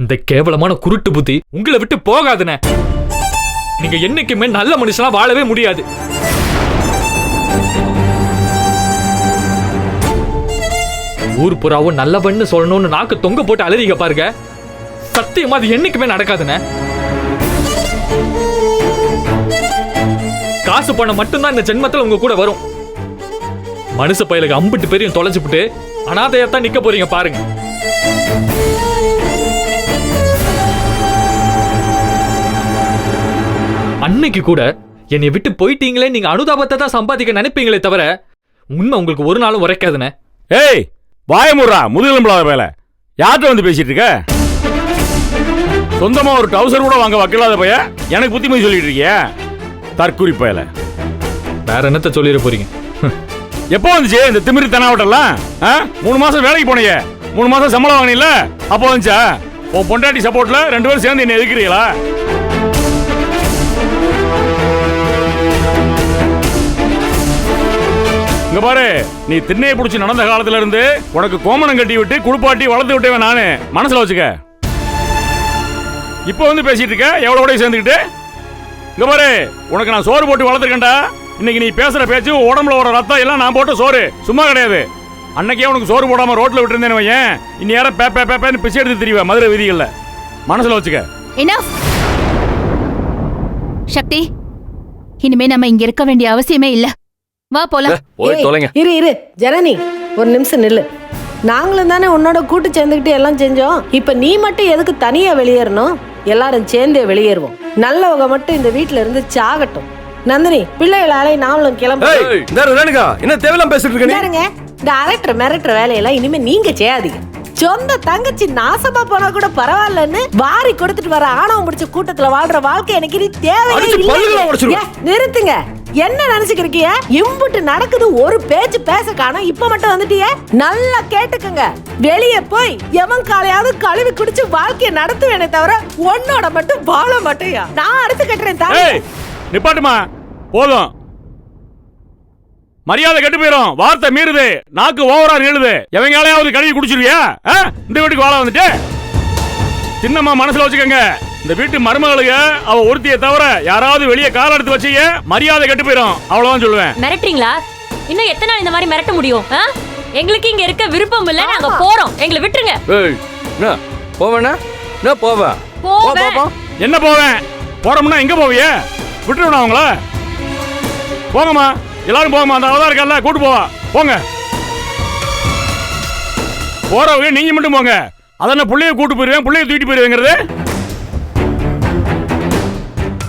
இந்த கேவலமான குருட்டு புத்தி உங்களை விட்டு போகாதுனே. நீங்க என்னைக்குமே நல்ல மனுஷனா வாழவே முடியாது. ஊர் புறாவும் நல்லவன்னு சொல்லணும்னு நாக்கு தொங்க போட்டு அலறிங்க பாருங்க. சத்தியமா அது என்னைக்குமே நடக்காதுனே. காசு பணம் மட்டும்தான் இந்த ஜென்மத்தில் உங்க கூட வரும். மனுஷ பயலுக்கு அம்பிட்டு பேரையும் தொலைச்சுட்டு அனாதையத்தான் நிக்க போறீங்க பாருங்க. அன்னைக்கு கூட என்னை விட்டு போயிட்டீங்களே நீங்க அனுதாபத்தை தான் சம்பாதிக்க நினைப்பீங்களே தவிர உண்மை உங்களுக்கு ஒரு நாளும் உரைக்காதுனே. ஏய் வாயமுறா முதுகெலும்புலாத வேலை. யார்கிட்ட வந்து பேசிட்டு இருக்க? சொந்தமா ஒரு டவுசர் கூட வாங்க வக்கில்லாத பைய எனக்கு புத்திமதி சொல்லிட்டு இருக்கிய தற்குறி பயல. வேற என்னத்த சொல்லிட போறீங்க? எப்போ வந்துச்சு இந்த திமிரி தெனாவட்டெல்லாம்? 3 மாசம் வேலைக்கு போனீங்க, 3 மாசம் சம்பளம் வாங்கினீங்களா? அப்போ வந்துச்சா? உன் பொண்டாட்டி சப்போர்ட்ல 2 பேரும் சேர்ந்து என்ன எதுக்குறீங்களா? இங்க பாரு, நீ திண்ணையை பிடிச்சி நடந்த காலத்துல இருந்து உனக்கு கோமணம் கட்டி விட்டு குளிப்பாட்டி வளர்த்து விட்டேன் நானு. மனசுல வச்சுக்க. இப்போ வந்து பேசிட்டு இருக்க எவ்வளவு சேர்ந்துக்கிட்டு. இங்க பாரு, உனக்கு நான் சோறு போட்டு வளர்த்துருக்கேன்டா. இன்னைக்கு நீ பேசுற பேச்சு உடம்புல ஒரு ரத்தம் எல்லாம் நான் போட்ட சோறு சும்மா கிடையாது. அன்னைக்கே உனக்கு சோறு போடாம ரோட்ல விட்டு இருந்தேன்னு வையன், இன்னும் யாரும் பேப்பேன்னு பிச்சை எடுத்து தெரியவா மதுரை வீதிகள்ல. மனசுல வச்சுக்க. சக்தி, இனிமே நம்ம இங்க இருக்க வேண்டிய அவசியமே இல்ல. வா போலாம். இரு ஜனனி, ஒரு நிமிஷம் நில்லு. நாங்களும் தானே உன்னோட கூட்டு சேர்ந்துக்கிட்டு எல்லாம் செஞ்சோம். இப்ப நீ மட்டும் எதுக்கு தனியா வெளியேறணும்? எல்லாரும் சேர்ந்தே வெளியேறுவோம். நல்லவங்க மட்டும் இந்த வீட்டுல இருந்து சாகட்டும். நந்தினி, பிள்ளைகளாலே நாமளும் கிளம்ப. என்ன தேவையில்லாம் பேசிட்டு இருக்க? இந்த அரட்டர் மிரட்டுற வேலையெல்லாம் இனிமே நீங்க செய்யாதீங்க. சொந்த தங்கச்சி நாசமா போனா கூட பரவாயில்லன்னு வாரி கொடுத்துட்டு வர ஆணவம் முடிச்ச கூட்டத்துல வாழ்ற வாழ்க்கை எனக்கு இனி தேவையில்லை. நிறுத்துங்க. என்ன நினைச்சுக்கிறீங்க? இம்புட்டு நடக்குது, ஒரு பேச்சு பேச காணோம். இப்ப மட்டும் வந்துட்டியே? நல்லா கேட்டுக்கங்க. வெளியே போய் எவன் காலையாவது கழுவி குடிச்சு வாழ்க்கைய நடத்துவேனே தவிர உன்னோட மட்டும் வாழ மாட்டேயா. நான் அடுத்து கட்டுறேன். நிப்பாட்டுமா, போதும். மரியாதை கெட்டு போயிரும். வார்த்தை மீறுது, நாக்கு ஓவரா நீளுது. எவங்காலையாவது கழுவி குடிச்சிருவியா? இந்த வீட்டுக்கு வாழ வந்துட்டு சின்னம்மா மனசுல வச்சுக்கோங்க. இந்த வீட்டு மருமகளுக்கு அவ ஒருத்தியை தவிர யாராவது வெளியே கால எடுத்து வச்சீங்க மரியாதை கெட்டு போயிரும். அவ்வளவுதான் சொல்லுவேன். மிரட்டுறீங்களா? இன்னும் எத்தனை நாள் இந்த மாதிரி மிரட்ட முடியும்? எங்களுக்கு இங்க இருக்க விருப்பம் இல்ல, நாங்க போறோம். எங்களை விட்டுருங்க. என்ன போவேன்? போறோம்னா எங்க போவிய? விட்டுருவா அவங்கள? போங்கம்மா, எல்லாரும் போங்கம்மா. அந்த அவதாரம் இருக்கல கூட்டு போவா. போங்க. போறவங்க நீங்க மட்டும் போங்க. அதென்ன புள்ளைய கூட்டு போயிருவேன், புள்ளைய தூக்கிட்டு போயிருவேங்கிறது?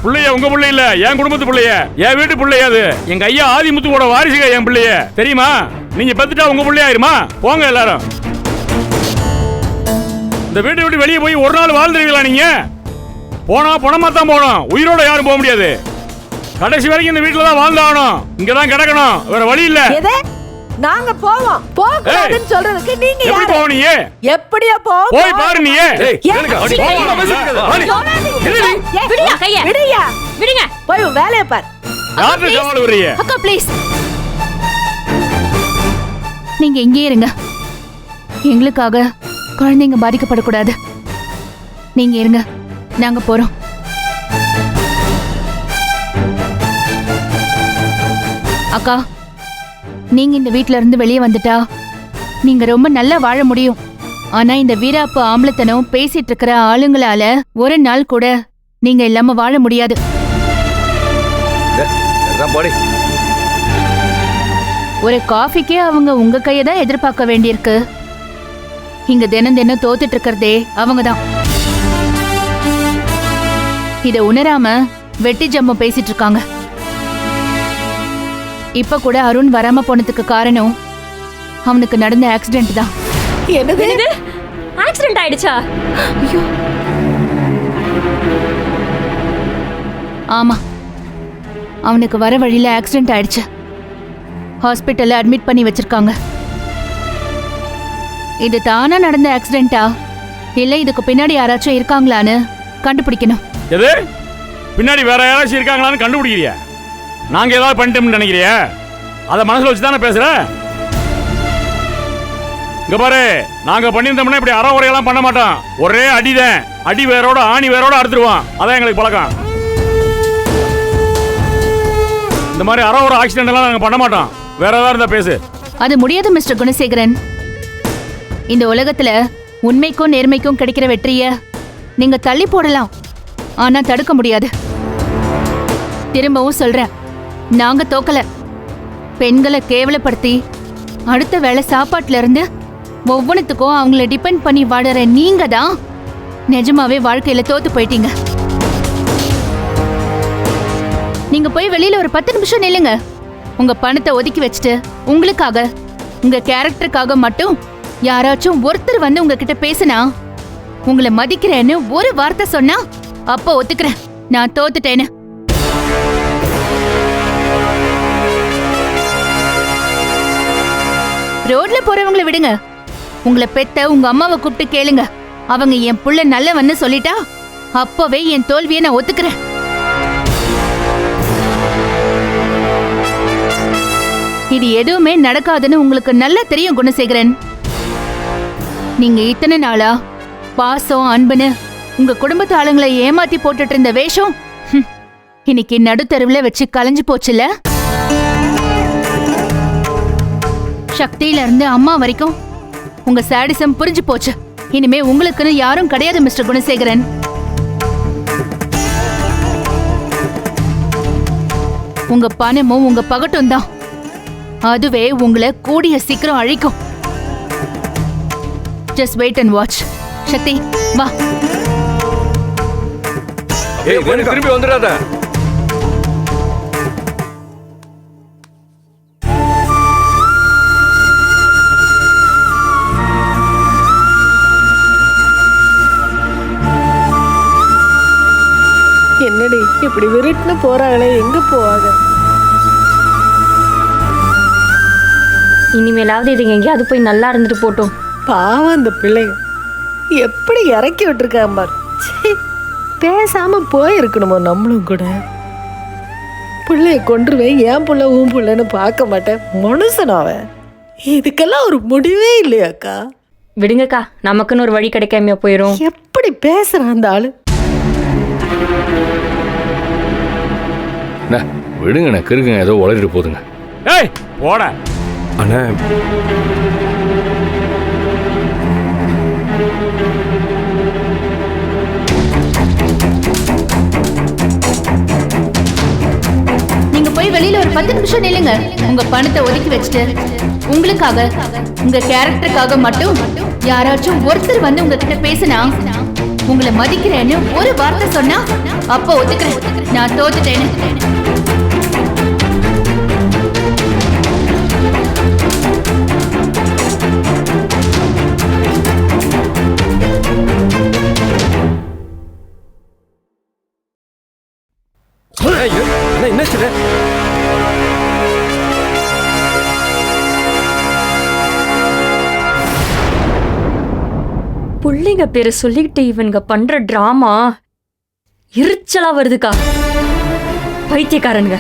புள்ளைய உங்க புள்ளை இல்ல, என் குடும்பத்து புள்ளைய, என் வீட்டு புள்ளைய. அது எங்க ஐயா ஆதிமுத்துவோட வாரிசுக என் பிள்ளைய. தெரியுமா? நீங்க பெத்துட்டா உங்க புள்ளைய ஆயிருமா? போங்க எல்லாரும். இந்த வீட்டை விட்டு வெளியே போய் ஒரு நாள் வாழ்ந்துருவீங்களா? நீங்க போனா பணமா தான் போகணும். உயிரோட யாரும் போக முடியாது. கடைசி வரைக்கும் இந்த வீட்டுல தான் வாழ்ந்தாகணும். இங்கதான் கிடக்கணும். வேற வழி இல்ல. நாங்க போவோம். போகக்கூடாதுன்னு சொல்றதுக்கு நீங்க எப்படி போவீங்க? எப்படியா போய் பாரு நீ. விடுங்க. போய் வேலையை பாரு. யாரு சவால் வர்றீங்க? அக்கா ப்ளீஸ், நீங்க இங்கே இருங்க. எங்களுக்காக குழந்தைங்க பாதிக்கப்படக்கூடாது. நீங்க இருங்க, நாங்க போறோம். அக்கா, நீங்க இந்த வீட்ல இருந்து வெளியே வந்துட்டா நீங்க ரொம்ப நல்லா வாழ முடியும். ஆனா இந்த வீராப்பு ஆம்பளத்தனம் பேசிட்டு இருக்கிற ஆளுங்களால ஒரு நாள் கூட நீங்க இல்லாம வாழ முடியாது. ஒரு காஃபிக்கே அவங்க உங்க கையை தான் எதிர்பார்க்க வேண்டியிருக்கு. இங்க தினம் தினம் தோத்துட்டு இருக்கிறதே அவங்கதான். இத உணராம வெட்டி ஜம்மு பேசிட்டு இருக்காங்க. இப்ப கூட அருண் வராம போனதுக்கு காரணம் அவனுக்கு நடந்த ஆக்சிடென்ட் தான். என்னது? ஆக்சிடென்ட் ஆயிடுச்சா? ஐயோ, ஆமா, அவனுக்கு வர வழியில ஆக்சிடென்ட் ஆயிடுச்சு. ஹாஸ்பிட்டல்ல அட்மிட் பண்ணி வச்சிருக்காங்க. இது தானா நடந்த ஆக்சிடென்ட்டா இல்ல இதுக்கு பின்னாடி யாராச்சும் இருக்காங்களான்னு கண்டுபிடிக்கணும். எது? பின்னாடி வேற யாராச்சும் இருக்காங்களான்னு கண்டுபிடிக்கிறியா? நாங்க ஏதாவது பண்ணிட்டோம்னு நினைக்கிறியா? அத மனசுல வச்சு தானே பேசுற. இங்க பாரு, நாங்க பண்ணியிருந்தோம்னா இப்படி அரை உரையெல்லாம் பண்ண மாட்டோம். ஒரே அடிதான், அடி வேரோட ஆணி வேரோட அறுத்துருவோம். அதான் எங்களுக்கு பழக்கம். இந்த மாதிரி அரை ஒரு ஆக்சிடென்ட் எல்லாம் நாங்க பண்ண மாட்டோம். வேற ஏதாவது இருந்தா பேசு. அது முடியாது மிஸ்டர் குணசேகரன். இந்த உலகத்துல உண்மைக்கும் நேர்மைக்கும் கிடைக்கிற வெற்றிய நீங்க தள்ளி போடலாம், ஆனா தடுக்க முடியாது. திரும்பவும் சொல்றேன், நாங்க தோக்கல. பெண்களை கேவலப்படுத்தி அடுத்த வேளை சாப்பாட்டுல இருந்து ஒவ்வொன்றுத்துக்கும் அவங்கள டிபெண்ட் பண்ணி வாடுற நீங்க தான் நிஜமாவே வாழ்க்கையில தோத்து போயிட்டீங்க. நீங்க போய் வெளியில ஒரு 10 நிமிஷம் நில்லுங்க. உங்க பணத்தை ஒதுக்கி வச்சுட்டு உங்களுக்காக, உங்க கேரக்டருக்காக மட்டும் யாராச்சும் ஒருத்தர் வந்து உங்ககிட்ட பேசினா, உங்களை மதிக்கிறேன்னு ஒரு வார்த்தை சொன்னா அப்ப ஒத்துக்கிறேன் நான் தோத்துட்டேன்னு. ரோட்ல போறவங்களை விடுங்க. உங்களை பெத்த உங்க அம்மாவை கூப்பிட்டு கேளுங்க. அவங்க என் புள்ள நல்லவன்னு சொல்லிட்டா அப்பவே என் தோல்வியை நான் ஒத்துக்கிறேன். இது எதுவுமே நடக்காதுன்னு உங்களுக்கு நல்லா தெரியும் குணசேகரன். நீங்க இத்தனை நாளா பாசம் அன்புன்னு உங்க குடும்பத்து ஆளுங்களை ஏமாத்தி போட்டுட்டு இருந்த வேஷம் இன்னைக்கு நடுத்தருவுல வச்சு கலைஞ்சு போச்சுல. சக்தியில இருந்து அம்மா வரைக்கும் உங்க சாடிசம் புரிஞ்சு போச்சு. இனிமே உங்களுக்குன்னு யாரும் கிடையாது மிஸ்டர் குணசேகரன். உங்க பணமும் உங்க பகட்டும் தான், அதுவே உங்களை கூடிய சீக்கிரம் அழிக்கும். Just wait and watch. Shakti வா. திரும்பி வந்துடாத. என்னடி இப்படி விருட்டுன்னு போறாங்களே, எங்க போவாங்க? இனிமேலாவது இது எங்கேயாவது போய் நல்லா இருந்துட்டு போட்டோம். பாவம் அந்த பிள்ளைங்க எப்படி இறக்கி விட்டுருக்கான் பார். ச்சீ, பேசாம போயிருக்கணுமோ நம்மளும் கூட. பிள்ளைய கொண்டுருவேன், ஏன் புள்ள உன் புள்ளன்னு பார்க்க மாட்டேன் மனுஷனாவன். இதுக்கெல்லாம் ஒரு முடிவே இல்லையாக்கா? விடுங்கக்கா, நமக்குன்னு ஒரு வழி கிடைக்காம போயிரும். எப்படி பேசுறான் அந்த ஆளு. விடுங்கண்ணே, கிருக்குங்க ஏதோ உளறிட்டு போதுங்க. ஏய் போட அண்ணா, நீங்க போய் வெளியில ஒரு 10 நிமிஷம் நில்லுங்க. உங்க பணத்தை ஒதுக்கி வச்சுட்டு உங்களுக்காக, உங்க கேரக்டருக்காக மட்டும் யாராச்சும் ஒருத்தர் வந்து உங்ககிட்ட பேசினா, உங்களை மதிக்கிறேன்னு ஒரு வார்த்தை சொன்னா அப்ப ஒத்துக்கிறேன் நான் தோத்துட்டேன்னு. என்னாச்சு? பிள்ளைங்க பேரை சொல்லிக்கிட்டு இவனுங்க பண்ற டிராமா எரிச்சலா வருதுக்கா. பைத்தியக்காரனுங்க.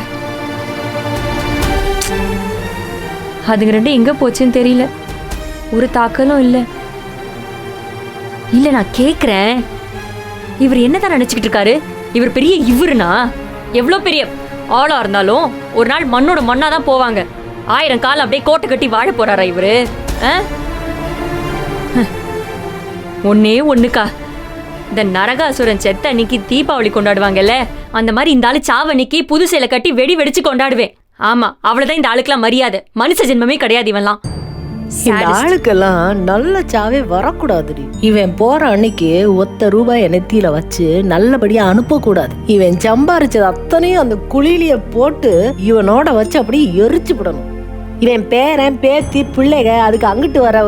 அதுங்க ரெண்டு எங்க போச்சுன்னு தெரியல. ஒரு தாக்கலும் இல்ல. இல்ல நான் கேக்குறேன், இவர் என்னதான் நினைச்சுக்கிட்டு இருக்காரு? இவர் பெரிய இவருனா எவ்வளவு பெரிய ஆளா இருந்தாலும் ஒரு நாள் மண்ணோட மண்ணா தான் போவாங்க. 1000 கால் அப்படியே கோட்டை கட்டி வாழ போறாரா இவரு? ஒன்னே ஒண்ணுக்கா, இந்த நரகாசுரன் செத்த அன்னைக்கு தீபாவளி கொண்டாடுவாங்கல்ல, அந்த மாதிரி இந்த ஆளு சாவன்னைக்கு புது சேலை கட்டி வெடி வெடிச்சு கொண்டாடுவேன். ஆமா, அவ்வளவுதான் இந்த ஆளுக்கெல்லாம் மரியாதை. மனுஷ ஜென்மமே கிடையாது இவன்லாம். இந்த ஆளுக்கெல்லாம் நல்ல சாவே வரக்கூடாதுடி. இவன் போற அன்னைக்கு ₹1 நெத்தியில வச்சு நல்லபடியா அனுப்ப கூடாது. இவன் சம்பாரிச்சது அத்தனையும் அந்த குழியிலேயே போட்டு இவனோட வச்சு அப்படியே எரிச்சு விடணும். இவன் பேரன் பேத்தி பிள்ளைக அதுக்கு அங்கிட்டு வர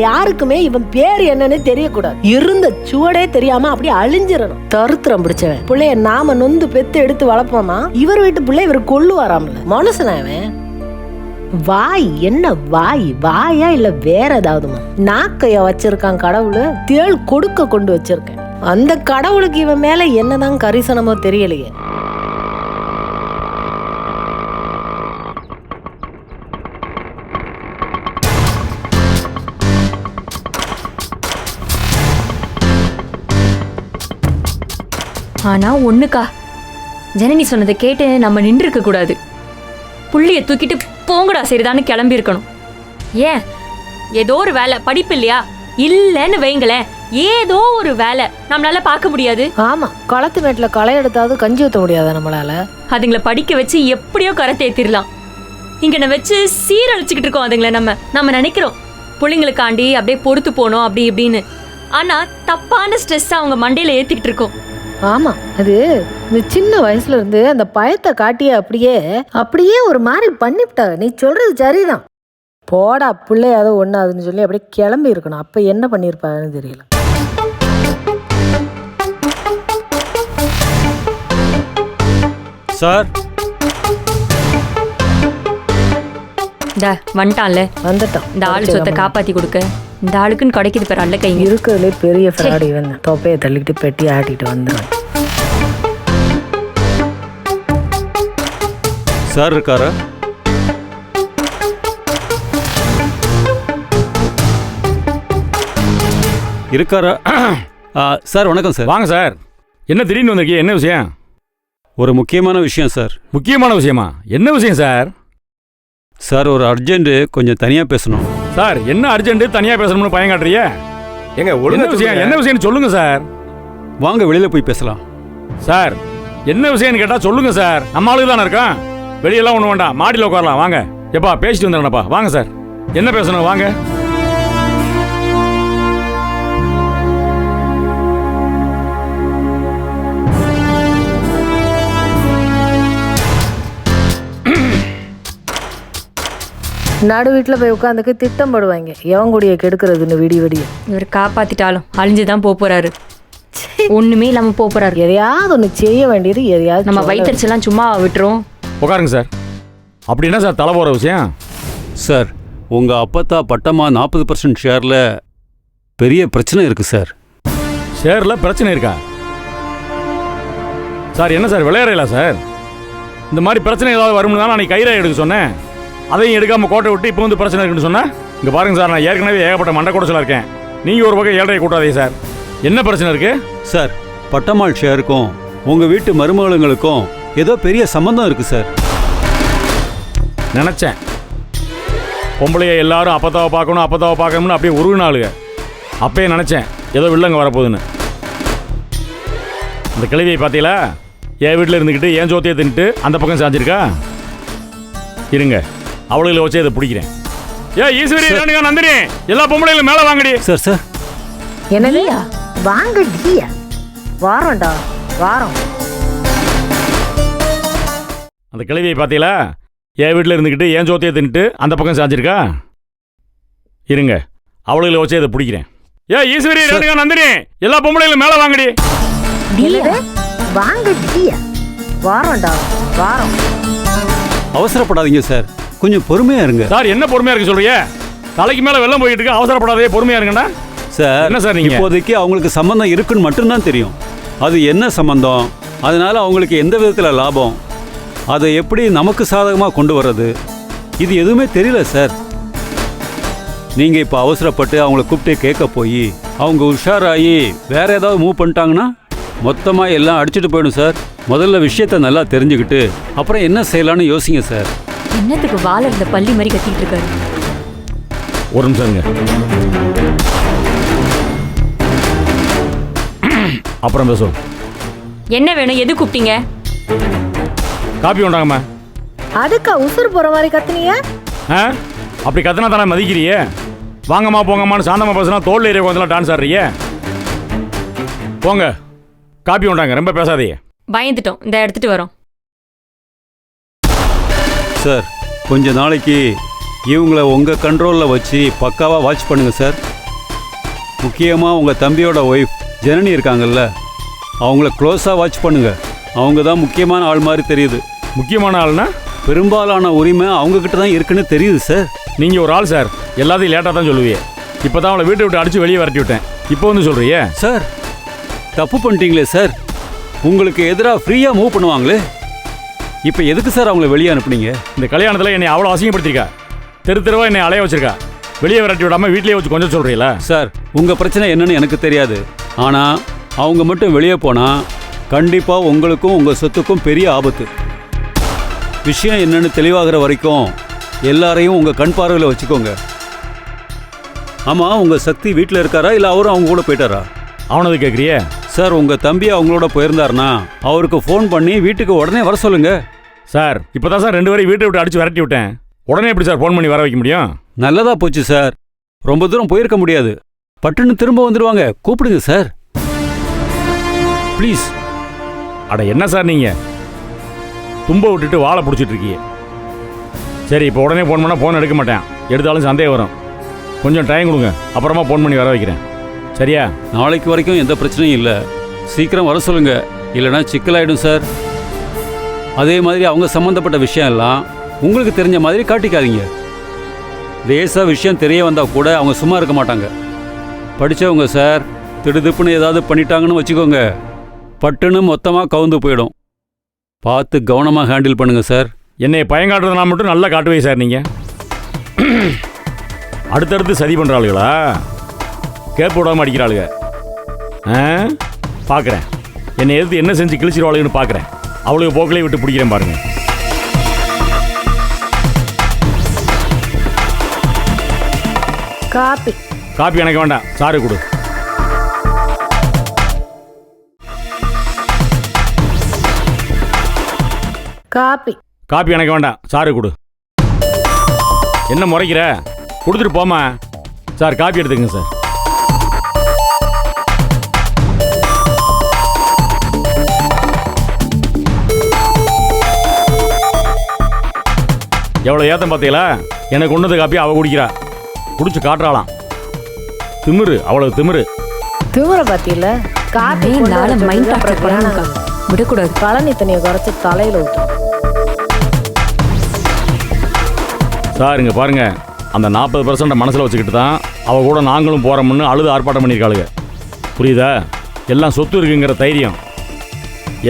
யாருக்குமே இவன் பேர் என்னன்னு தெரியக்கூடாது. இருந்த சுவடே தெரியாம அப்படியே அழிஞ்சிடணும். தருத்திரம் பிடிச்சவன் பிள்ளைய நாம நொந்து பெத்து எடுத்து வளர்ப்போமா, இவர் வீட்டு பிள்ளை இவர் கொள்ளு வராமல மனுஷன் அவன். வாய் என்ன வாய், வாயா இல்ல வேற ஏதாவதுமா? நாக்கைய வச்சிருக்கான் கடவுள், தேள் கொடுக்க கொண்டு வச்சிருக்கேன். அந்த கடவுளுக்கு இவன் மேல என்னதான் கரிசனமோ தெரியலையே. ஆனா ஒண்ணுக்கா, ஜனனி சொன்னதை கேட்டு நம்ம நின்று இருக்க கூடாது. புள்ளிய தூக்கிட்டு போங்கடா சரிதான்னு கிளம்பி இருக்கணும். ஏன் ஏதோ ஒரு வேலை, படிப்பு இல்லையா இல்லன்னு வைங்களேன், ஏதோ ஒரு வேலை நம்மளால பார்க்க முடியாது. ஆமா, களத்து மேட்டுல களை எடுத்தாவது கஞ்சி ஊத்த முடியாதா நம்மளால? அதுங்களை படிக்க வச்சு எப்படியோ கரை தேத்திரலாம். இங்க வச்சு சீரழிச்சுக்கிட்டு இருக்கோம் அதுங்களை. நம்ம நினைக்கிறோம் பிள்ளைங்களுக்காண்டி அப்படியே பொறுத்து போனோம் அப்படி இப்படின்னு. ஆனா தப்பான ஸ்ட்ரெஸ் அவங்க மண்டையில ஏத்திக்கிட்டு இருக்கோம். ஆமா, அது இந்த சின்ன வயசுல இருந்து அந்த பயத்தை காட்டியே அப்படியே ஒரு மாதிரி பண்ணிவிட்டா. நீ சொல்றது சரிதான். போடா பிள்ளையாவது ஒண்ணாதுன்னு சொல்லி அப்படியே கிளம்பி இருக்கணும். அப்ப என்ன பண்ணிருப்பாங்கன்னு தெரியல. சார் வந்துட்டான்ல, வந்துட்டோம். இந்த ஆளு சொத்தை காப்பாத்தி கொடுக்க இந்த ஆளுக்குன்னு கிடைக்குது பேர் அல்ல கைங்க. இருக்கிறதுலே பெரிய ஃப்ராடி வந்து தொப்பையை தள்ளிக்கிட்டு பெட்டி ஆட்டிட்டு வந்துடும். சார் இருக்காரா? இருக்காரா? சார் வணக்கம் சார். வாங்க சார். என்ன திடீர்னு வந்திருக்கீங்க? என்ன விஷயம்? ஒரு முக்கியமான விஷயம் சார். முக்கியமான விஷயமா? என்ன விஷயம் சார்? சார் ஒரு அர்ஜென்ட்டு, கொஞ்சம் தனியாக பேசணும். சார் என்ன அர்ஜென்ட் தனியாக பேசணும்னு பயம் காட்டுறிய? எங்க என்ன விஷயம்? என்ன விஷயம்னு சொல்லுங்க சார். வாங்க வெளியில் போய் பேசலாம். சார் என்ன விஷயம்னு கேட்டால் சொல்லுங்க சார். நம்ம ஆளுக்கு தானே இருக்கோம். வெளியெல்லாம் ஒன்றும் வேண்டாம், மாடியில் உட்காரலாம். வாங்க. எப்பா பேசிட்டு வந்துடுறேன்ப்பா. வாங்க சார். என்ன பேசணும்? வாங்க. நடு வீட்டில் போய் உட்காந்துக்கு திட்டம் போடுவாங்க, எவன் கூடிய கெடுக்கிறதுன்னு விடிய. இவர் காப்பாத்திட்டாலும் அழிஞ்சுதான் போறாரு. ஒண்ணுமே இல்லாம போறாரு. எதையாவது ஒன்று செய்ய வேண்டியது, எதையாவது நம்ம வயிற்றுச்செல்லாம் சும்மா விட்டுரும். உட்காருங்க சார். அப்படி என்ன சார் தலை போகிற விஷயம்? சார் உங்கள் அப்பத்தா பட்டமா 40% ஷேரில் பெரிய பிரச்சனை இருக்குது சார். ஷேரில் பிரச்சனை இருக்கா சார்? என்ன சார் விளையாடல சார்? இந்த மாதிரி பிரச்சனை ஏதாவது வரும்னு தான் நான் கையில் எடுக்க சொன்னேன். அதையும் எடுக்காமல் கோட்டை விட்டு இப்போ வந்து பிரச்சனை இருக்குன்னு சொன்னேன். இங்கே பாருங்க சார், நான் ஏற்கனவே ஏகப்பட்ட மண்டை கூடச்சலாக இருக்கேன். நீங்கள் ஒரு பக்கம் 7.5 கூட்டாதே சார். என்ன பிரச்சனை இருக்குது சார்? பட்டமாள் ஷேருக்கும் உங்கள் வீட்டு மருமகளுங்களுக்கும் ஏதோ பெரிய சம்பந்தம் இருக்குது சார். நினச்சேன் பொம்பளைய எல்லாரும் அப்பத்தாவை பார்க்கணும்னு அப்படியே உருவினாளுங்க. அப்பயே நினச்சேன் ஏதோ வில்லங்க வரப்போகுதுன்னு. அந்த கிழவியை பார்த்தீங்களா? என் வீட்டில் இருந்துக்கிட்டு என் ஜோத்தியை தின்ட்டு அந்த பக்கம் சாஞ்சிருக்கா. இருங்க, அவளுகளை வச்சு இதை பிடிக்கிறேன். ஈஸ்வரி, நந்தினி, எல்லா பொம்பளைகளும் மேலே வாங்கடி. சார் சார் என்னது? வாங்கடியா? வாரோம்டா, வாரம். அந்த கிழவியை பார்த்தீங்களா? என் வீட்டில் இருந்துக்கிட்டு என் ஜோத்தியை தின்ட்டு அந்த பக்கம் சாஞ்சிருக்கா. இருங்க, அவளுகளை வச்சு இதை பிடிக்கிறேன். ஈஸ்வரி, நந்தினி, எல்லா பொம்பளைகளும் மேலே வாங்கடி. வாங்கடியா? வாரோம்டா, வாரம். அவசரப்படாதீங்க சார், கொஞ்சம் பொறுமையாக இருங்க. சார் என்ன பொறுமையாக இருக்கு சொல்றீங்க? தலைக்கு மேலே வெள்ளம் போயிட்டு இருக்கு, அவசரப்படாதே, பொறுமையாக இருங்கண்ணா. சார் என்ன சார் நீங்கள்? இப்போதைக்கு அவங்களுக்கு சம்பந்தம் இருக்குன்னு மட்டும்தான் தெரியும். அது என்ன சம்பந்தம், அதனால அவங்களுக்கு எந்த விதத்தில் லாபம், அதை எப்படி நமக்கு சாதகமாக கொண்டு வர்றது, இது எதுவுமே தெரியல சார். நீங்கள் இப்போ அவசரப்பட்டு அவங்கள கூப்பிட்டு கேட்க போய் அவங்க உஷாராகி வேற ஏதாவது மூவ் பண்ணிட்டாங்கன்னா மொத்தமாக எல்லாம் அடிச்சுட்டு போயிடும் சார். முதல்ல விஷயத்தை நல்லா தெரிஞ்சுக்கிட்டு அப்புறம் என்ன செய்யலான்னு யோசிங்க சார். என்னத்துக்கு வாழ இருந்த பள்ளி மாதிரி கத்திட்டு இருக்காரு? ஒரு நிமிஷம். அப்புறம் பேசுவோம். என்ன வேணும்? எது கூப்பிட்டீங்க? காப்பி உண்டாங்கம்மா. அதுக்கா உசுறு போற மாதிரி கத்துனீங்க? அப்படி கத்துனா தானே மதிக்கிறியே. வாங்கம்மா போங்கம்மான்னு சாந்தமா பேசுனா தோல் ஏரியா கொஞ்சம் டான்ஸ் ஆடுறீங்க. போங்க, காப்பி உண்டாங்க, ரொம்ப பேசாதீங்க. பயந்துட்டோம், இந்த எடுத்துட்டு வரோம். சார் கொஞ்ச நாளைக்கு இவங்களை உங்கள் கண்ட்ரோலில் வச்சு பக்காவாக வாட்ச் பண்ணுங்கள் சார். முக்கியமாக உங்கள் தம்பியோட ஒய்ஃப் ஜனனி இருக்காங்கல்ல, அவங்கள க்ளோஸாக வாட்ச் பண்ணுங்கள். அவங்க தான் முக்கியமான ஆள் மாதிரி தெரியுது. முக்கியமான ஆள்னா? பெரும்பாலான உரிமை அவங்கக்கிட்ட தான் இருக்குன்னு தெரியுது சார். நீங்கள் ஒரு ஆள் சார், எல்லாத்தையும் லேட்டாக தான் சொல்லுவீங்க. இப்போ தான் அவளை வீட்டை விட்டு அடித்து வெளியே விரட்டி விட்டேன், இப்போ வந்து சொல்கிறியே? சார் தப்பு பண்ணிட்டீங்களே சார். உங்களுக்கு எதிராக ஃப்ரீயாக மூவ் பண்ணுவாங்களே, இப்போ எதுக்கு சார் அவங்கள வெளியே அனுப்புனீங்க? இந்த கல்யாணத்தில் என்னை அவ்வளோ அசிங்கப்படுத்திருக்கா. தெருவா என்னை அலைய வச்சிருக்கா. வெளியே விரட்டி விடாமல் வீட்லேயே வச்சு கொஞ்சம் சொல்கிறீங்களா? சார் உங்கள் பிரச்சனை என்னன்னு எனக்கு தெரியாது, ஆனால் அவங்க மட்டும் வெளியே போனால் கண்டிப்பாக உங்களுக்கும் உங்கள் சொத்துக்கும் பெரிய ஆபத்து. விஷயம் என்னன்னு தெளிவாகிற வரைக்கும் எல்லாரையும் உங்கள் கண் பார்வையில் வச்சுக்கோங்க. ஆமாம், உங்கள் சக்தி வீட்டில் இருக்காரா இல்லை அவரும் அவங்க கூட போயிட்டாரா? அவனது கேட்குறியே? சார், உங்கள் தம்பி அவங்களோட போயிருந்தாருன்னா அவருக்கு ஃபோன் பண்ணி வீட்டுக்கு உடனே வர சொல்லுங்க. சார், இப்போ தான் சார் 2 பேரையும் வீட்டை விட்டு அடிச்சு விரட்டி விட்டேன். உடனே எப்படி சார் ஃபோன் பண்ணி வர வைக்க முடியும்? நல்லதா போச்சு சார். ரொம்ப தூரம் போயிருக்க முடியாது. பட்டுன்னு திரும்ப வந்துடுவாங்க. கூப்பிடுங்க சார், ப்ளீஸ். அட என்ன சார் நீங்கள் தும்ப விட்டுட்டு வாழை பிடிச்சிட்டு இருக்கீங்க. சரி, இப்போ உடனே ஃபோன் பண்ணால் ஃபோன் எடுக்க மாட்டேன். எடுத்தாலும் சந்தேகம் வரும். கொஞ்சம் டைம் கொடுங்க, அப்புறமா ஃபோன் பண்ணி வர வைக்கிறேன். சரியா? நாளைக்கு வரைக்கும் எந்த பிரச்சனையும் இல்லை. சீக்கிரம் வர சொல்லுங்க, இல்லைனா சிக்கலாயிடும் சார். அதே மாதிரி அவங்க சம்மந்தப்பட்ட விஷயம் எல்லாம் உங்களுக்கு தெரிஞ்ச மாதிரி காட்டிக்காதீங்க. லேசாக விஷயம் தெரிய வந்தால் கூட அவங்க சும்மா இருக்க மாட்டாங்க. படித்தவங்க சார், திடுதிப்புன்னு ஏதாவது பண்ணிட்டாங்கன்னு வச்சுக்கோங்க, பட்டுன்னு மொத்தமாக கவுந்து போயிடும். பார்த்து கவனமாக ஹேண்டில் பண்ணுங்கள் சார். என்னை பயங்காட்டுறதுனா மட்டும் நல்லா காட்டுவே சார். நீங்கள் அடுத்தடுத்து சதி பண்ணுற ஆளுகளா? கேப் விடாமல் அடிக்கிற ஆளுங்க. பார்க்குறேன், என்னை எதிர்த்து என்ன செஞ்சு கிழிச்சிருவாளுன்னு பார்க்குறேன். அவளுக்கு போக்கிலே விட்டு பிடிக்கிறேன் பாருங்க. காப்பி காப்பி எனக்கு வேண்டாம், சாரு கொடு. காப்பி காப்பி எனக்கு வேண்டாம், சாரு கொடு. என்ன முறைக்கிற? கொடுத்துட்டு போமா. சார், காப்பி எடுத்துக்கங்க சார். எவ்வளோ ஏத்தம் பார்த்தீங்களா? எனக்கு கொண்டது காப்பி அவள் குடிக்கிறா. குடிச்சு காட்டுறாளாம். திமிரு, அவ்வளவு திமிரு. திமுற பாத்தியில காப்பி மைண்ட் டார்ச்சர் பண்ணாங்க. விடக்கூடாது. பழனி தண்ணியை குறைச்சி தலையில ஊற்றும். சார், இங்கே பாருங்க, அந்த 40% மனசில் வச்சுக்கிட்டு தான் அவள் கூட நாங்களும் போகிறோம்னு அழுது ஆர்ப்பாட்டம் பண்ணியிருக்காளுங்க. புரியுதா? எல்லாம் சொத்து இருக்குங்கிற தைரியம்.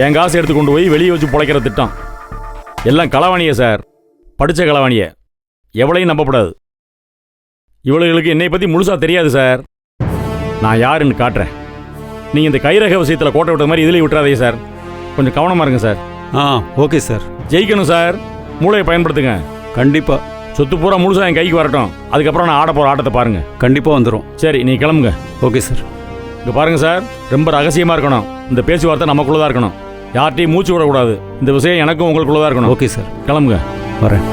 என் காசு எடுத்து கொண்டு போய் வெளியே வச்சு பிழைக்கிற திட்டம். எல்லாம் களவாணியே சார், படித்த களவாணியை. எவளையும் நம்பக்கூடாது. இவளுகளுக்கு என்னை பற்றி முழுசாக தெரியாது சார். நான் யாருன்னு காட்டுறேன். நீங்கள் இந்த கைரக விஷயத்தில் கோட்டை விட்ட மாதிரி இதிலே விட்டுறாதே சார். கொஞ்சம் கவனமாக இருங்க சார். Okay sir. ஜெயிக்கணும் சார், மூளையை பயன்படுத்துங்க. கண்டிப்பாக. சொத்து பூரா முழுசாக என் கைக்கு வரட்டும். அதுக்கப்புறம் நான் ஆட போகிற ஆட்டத்தை பாருங்கள். கண்டிப்பாக வந்துடும். சரி, நீ கிளம்புங்க. Okay sir. இங்கே பாருங்க சார், ரொம்ப ரகசியமாக இருக்கணும். இந்த பேச்சுவார்த்தை நமக்குள்ளே தான் இருக்கணும். யார்ட்டையும் மூச்சு விடக்கூடாது. இந்த விஷயம் எனக்கும் உங்களுக்குள்ளே தான் இருக்கணும். Okay sir. கிளம்புங்க. வரேன்.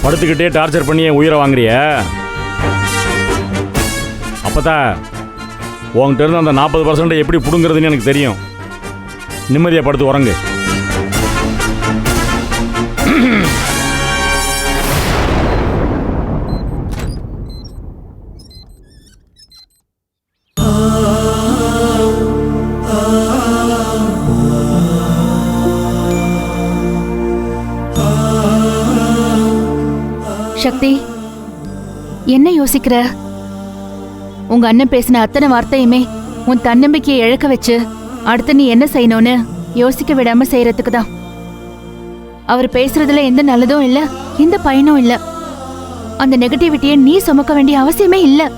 படுத்துக்கிட்டே டார்ச்சர் பண்ணி என் உயிரை வாங்குறிய? அப்பதான் உங்ககிட்ட இருந்து அந்த 40% எப்படி பிடுங்கிறதுன்னு எனக்கு தெரியும். நிம்மதியாக படுத்து உறங்கு. சக்தி, என்ன யோசிக்கிற? உங்க அண்ணன் பேசின அத்தனை வார்த்தையுமே உன் தன்னம்பிக்கையை இழக்க வச்சு அடுத்து நீ என்ன செய்யணும்னு யோசிக்க விடாம செய்யறதுக்கு தான். அவர் பேசுறதுல எந்த நல்லதும் இல்ல, எந்த பயனும் இல்ல. அந்த நெகட்டிவிட்டியை நீ சுமக்க வேண்டிய அவசியமே இல்ல.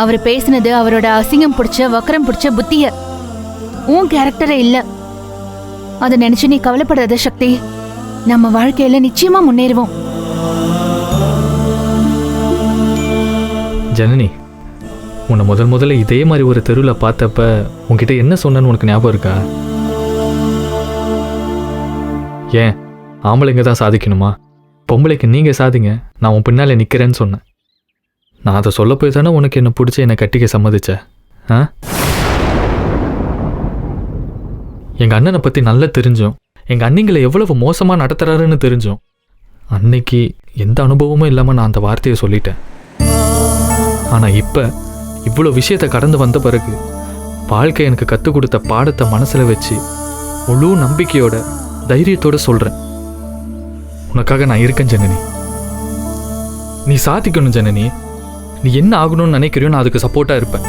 அவர் பேசினது அவரோட அசிங்கம் பிடிச்ச வக்கரம் பிடிச்ச புத்திய, உன் கேரக்டரே இல்ல. அதை நினைச்சு நீ கவலைப்படாத சக்தி. நம்ம வாழ்க்கையில நிச்சயமா முன்னேறுவோம். ஜனனி, உன்னை முதல்ல இதே மாதிரி ஒரு தெருவில் பார்த்தப்ப உன்கிட்ட என்ன சொன்னேன்னு உனக்கு ஞாபகம் இருக்கா? ஏன் ஆம்பளைங்க தான் சாதிக்கணுமா? பொம்பளைக்கு நீங்கள் சாதிங்க, நான் உன் பின்னாலே நிற்கிறேன்னு சொன்னேன். நான் அதை சொல்ல போய் தானே உனக்கு என்ன பிடிச்ச என்னை கட்டிக்க சம்மதிச்ச? எங்கள் அண்ணனை பற்றி நல்லா தெரிஞ்சோம், எங்கள் அண்ணிங்களை எவ்வளவு மோசமாக நடத்துறாருன்னு தெரிஞ்சோம். அன்னைக்கு எந்த அனுபவமும் இல்லாமல் நான் அந்த வார்த்தையை சொல்லிட்டேன். ஆனால் இப்போ இவ்வளோ விஷயத்தை கடந்து வந்த பிறகு வாழ்க்கை எனக்கு கற்றுக் கொடுத்த பாடத்தை மனசில் வச்சு முழு நம்பிக்கையோட தைரியத்தோட சொல்கிறேன், உனக்காக நான் இருக்கேன் ஜனனி. நீ சாதிக்கணும் ஜனனி. நீ என்ன ஆகணும்னு நினைக்கிறியோ நான் அதுக்கு சப்போர்ட்டாக இருப்பேன்.